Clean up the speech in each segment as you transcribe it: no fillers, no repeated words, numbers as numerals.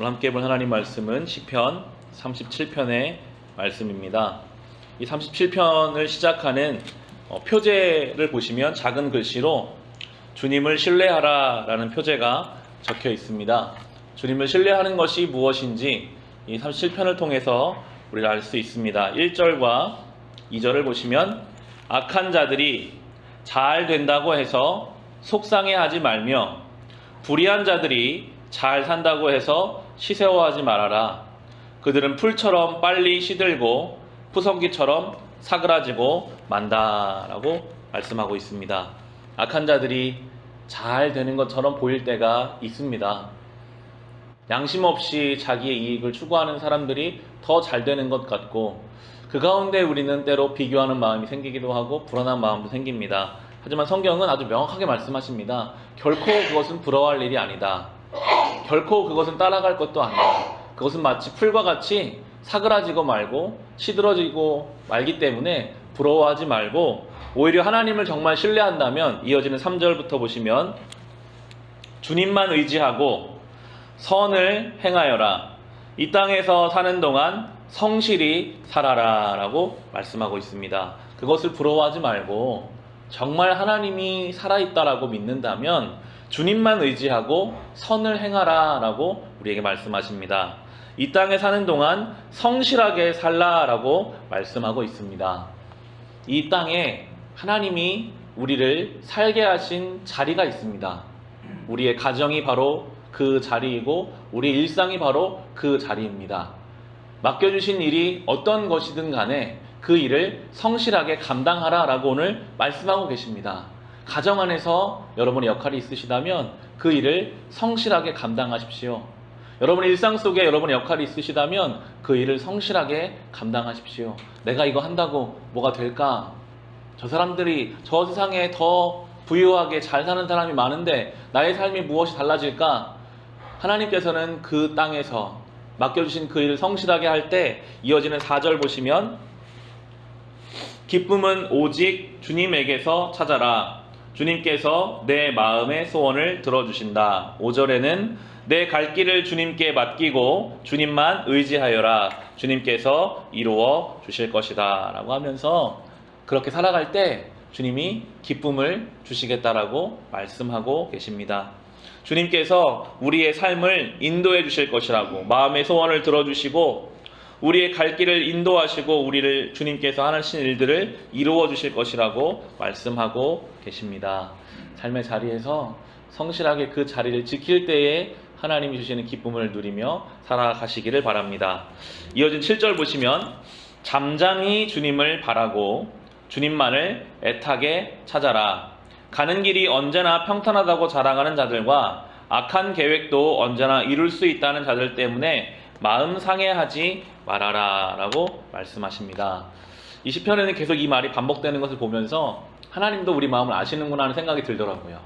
오늘 함께 볼 하나님 말씀은 시편 37편의 말씀입니다. 이 37편을 시작하는 표제를 보시면 작은 글씨로 주님을 신뢰하라 라는 표제가 적혀 있습니다. 주님을 신뢰하는 것이 무엇인지 이 37편을 통해서 우리가 알 수 있습니다. 1절과 2절을 보시면 악한 자들이 잘 된다고 해서 속상해하지 말며 불의한 자들이 잘 산다고 해서 시세워하지 말아라. 그들은 풀처럼 빨리 시들고 푸성기처럼 사그라지고 만다라고 말씀하고 있습니다. 악한 자들이 잘 되는 것처럼 보일 때가 있습니다. 양심 없이 자기의 이익을 추구하는 사람들이 더 잘 되는 것 같고 그 가운데 우리는 때로 비교하는 마음이 생기기도 하고 불안한 마음도 생깁니다. 하지만 성경은 아주 명확하게 말씀하십니다. 결코 그것은 부러워할 일이 아니다. 결코 그것은 따라갈 것도 아니다. 그것은 마치 풀과 같이 사그라지고 말고 시들어지고 말기 때문에 부러워하지 말고 오히려 하나님을 정말 신뢰한다면 이어지는 3절부터 보시면 주님만 의지하고 선을 행하여라. 이 땅에서 사는 동안 성실히 살아라 라고 말씀하고 있습니다. 그것을 부러워하지 말고 정말 하나님이 살아있다라고 믿는다면 주님만 의지하고 선을 행하라 라고 우리에게 말씀하십니다. 이 땅에 사는 동안 성실하게 살라 라고 말씀하고 있습니다. 이 땅에 하나님이 우리를 살게 하신 자리가 있습니다. 우리의 가정이 바로 그 자리이고 우리의 일상이 바로 그 자리입니다. 맡겨주신 일이 어떤 것이든 간에 그 일을 성실하게 감당하라 라고 오늘 말씀하고 계십니다. 가정 안에서 여러분의 역할이 있으시다면 그 일을 성실하게 감당하십시오. 여러분의 일상 속에 여러분의 역할이 있으시다면 그 일을 성실하게 감당하십시오. 내가 이거 한다고 뭐가 될까? 저 사람들이 저 세상에 더 부유하게 잘 사는 사람이 많은데 나의 삶이 무엇이 달라질까? 하나님께서는 그 땅에서 맡겨주신 그 일을 성실하게 할 때 이어지는 4절 보시면 기쁨은 오직 주님에게서 찾아라. 주님께서 내 마음의 소원을 들어주신다. 5절에는 내 갈 길을 주님께 맡기고 주님만 의지하여라. 주님께서 이루어 주실 것이다 라고 하면서 그렇게 살아갈 때 주님이 기쁨을 주시겠다라고 말씀하고 계십니다. 주님께서 우리의 삶을 인도해 주실 것이라고 마음의 소원을 들어주시고 우리의 갈 길을 인도하시고 우리를 주님께서 하신 일들을 이루어 주실 것이라고 말씀하고 계십니다. 삶의 자리에서 성실하게 그 자리를 지킬 때에 하나님이 주시는 기쁨을 누리며 살아가시기를 바랍니다. 이어진 7절 보시면 잠잠히 주님을 바라고 주님만을 애타게 찾아라. 가는 길이 언제나 평탄하다고 자랑하는 자들과 악한 계획도 언제나 이룰 수 있다는 자들 때문에 마음 상해하지 말아라 라고 말씀하십니다. 이 시편에는 계속 이 말이 반복되는 것을 보면서 하나님도 우리 마음을 아시는구나 하는 생각이 들더라고요.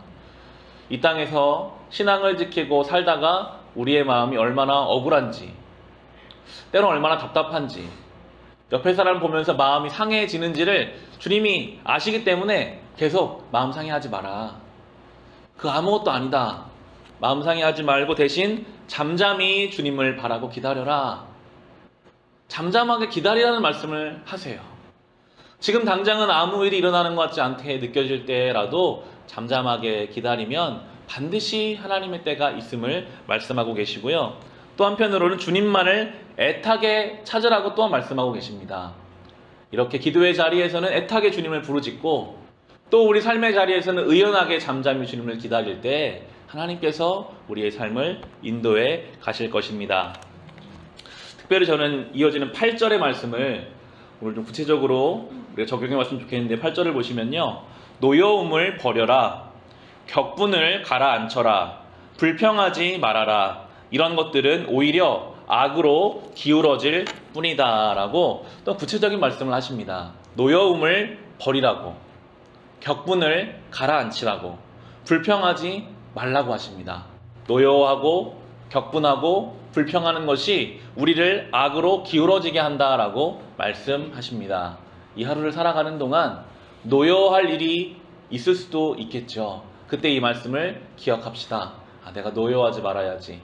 이 땅에서 신앙을 지키고 살다가 우리의 마음이 얼마나 억울한지 때로는 얼마나 답답한지 옆에 사람 보면서 마음이 상해지는지를 주님이 아시기 때문에 계속 마음 상해하지 마라. 그 아무것도 아니다. 마음 상해하지 말고 대신 잠잠히 주님을 바라고 기다려라. 잠잠하게 기다리라는 말씀을 하세요. 지금 당장은 아무 일이 일어나는 것 같지 않게 느껴질 때라도 잠잠하게 기다리면 반드시 하나님의 때가 있음을 말씀하고 계시고요. 또 한편으로는 주님만을 애타게 찾으라고 또한 말씀하고 계십니다. 이렇게 기도의 자리에서는 애타게 주님을 부르짖고 또 우리 삶의 자리에서는 의연하게 잠잠히 주님을 기다릴 때 하나님께서 우리의 삶을 인도해 가실 것입니다. 특별히 저는 이어지는 8절의 말씀을 오늘 좀 구체적으로 우리가 적용해 봤으면 좋겠는데 8절을 보시면요. 노여움을 버려라. 격분을 가라앉혀라. 불평하지 말아라. 이런 것들은 오히려 악으로 기울어질 뿐이다 라고 또 구체적인 말씀을 하십니다. 노여움을 버리라고 격분을 가라앉히라고 불평하지 말라고 하십니다. 노여워하고 격분하고 불평하는 것이 우리를 악으로 기울어지게 한다라고 말씀하십니다. 이 하루를 살아가는 동안 노여워할 일이 있을 수도 있겠죠. 그때 이 말씀을 기억합시다. 내가 노여워하지 말아야지.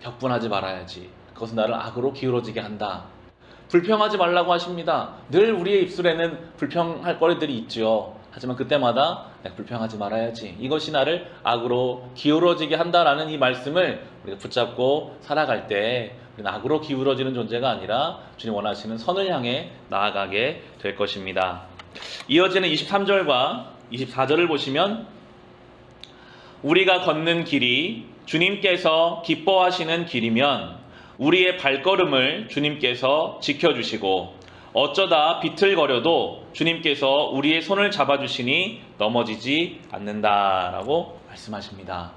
격분하지 말아야지. 그것은 나를 악으로 기울어지게 한다. 불평하지 말라고 하십니다. 늘 우리의 입술에는 불평할 거리들이 있죠. 하지만 그때마다 내가 불평하지 말아야지. 이것이 나를 악으로 기울어지게 한다라는 이 말씀을 우리가 붙잡고 살아갈 때 우리는 악으로 기울어지는 존재가 아니라 주님 원하시는 선을 향해 나아가게 될 것입니다. 이어지는 23절과 24절을 보시면 우리가 걷는 길이 주님께서 기뻐하시는 길이면 우리의 발걸음을 주님께서 지켜주시고 어쩌다 비틀거려도 주님께서 우리의 손을 잡아주시니 넘어지지 않는다라고 말씀하십니다.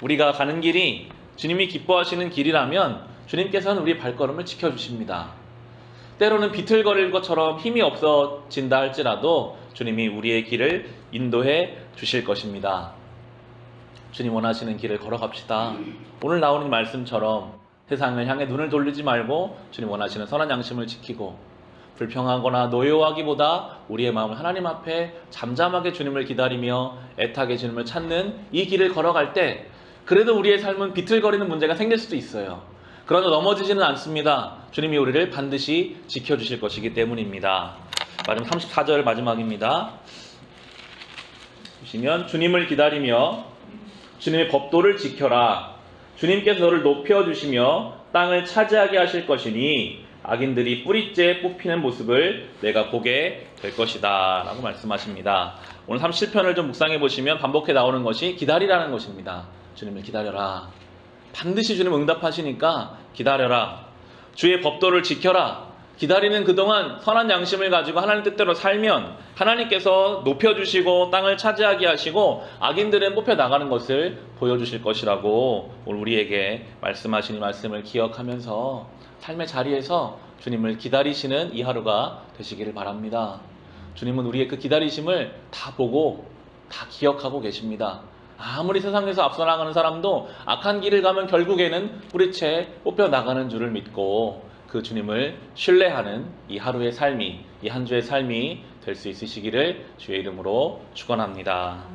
우리가 가는 길이 주님이 기뻐하시는 길이라면 주님께서는 우리의 발걸음을 지켜주십니다. 때로는 비틀거릴 것처럼 힘이 없어진다 할지라도 주님이 우리의 길을 인도해 주실 것입니다. 주님 원하시는 길을 걸어갑시다. 오늘 나오는 말씀처럼 세상을 향해 눈을 돌리지 말고 주님 원하시는 선한 양심을 지키고 불평하거나 노여워하기보다 우리의 마음을 하나님 앞에 잠잠하게 주님을 기다리며 애타게 주님을 찾는 이 길을 걸어갈 때 그래도 우리의 삶은 비틀거리는 문제가 생길 수도 있어요. 그러나 넘어지지는 않습니다. 주님이 우리를 반드시 지켜주실 것이기 때문입니다. 마지막 34절 마지막입니다. 보시면 주님을 기다리며 주님의 법도를 지켜라. 주님께서 너를 높여주시며 땅을 차지하게 하실 것이니 악인들이 뿌리째 뽑히는 모습을 내가 보게 될 것이다 라고 말씀하십니다. 오늘 37편을 좀 묵상해 보시면 반복해 나오는 것이 기다리라는 것입니다. 주님을 기다려라. 반드시 주님 응답하시니까 기다려라. 주의 법도를 지켜라. 기다리는 그동안 선한 양심을 가지고 하나님 뜻대로 살면 하나님께서 높여주시고 땅을 차지하게 하시고 악인들은 뽑혀나가는 것을 보여주실 것이라고 오늘 우리에게 말씀하신 이 말씀을 기억하면서 삶의 자리에서 주님을 기다리시는 이 하루가 되시기를 바랍니다. 주님은 우리의 그 기다리심을 다 보고 다 기억하고 계십니다. 아무리 세상에서 앞서 나가는 사람도 악한 길을 가면 결국에는 뿌리채 뽑혀나가는 줄을 믿고 그 주님을 신뢰하는 이 하루의 삶이, 이 한 주의 삶이 될 수 있으시기를 주의 이름으로 축원합니다.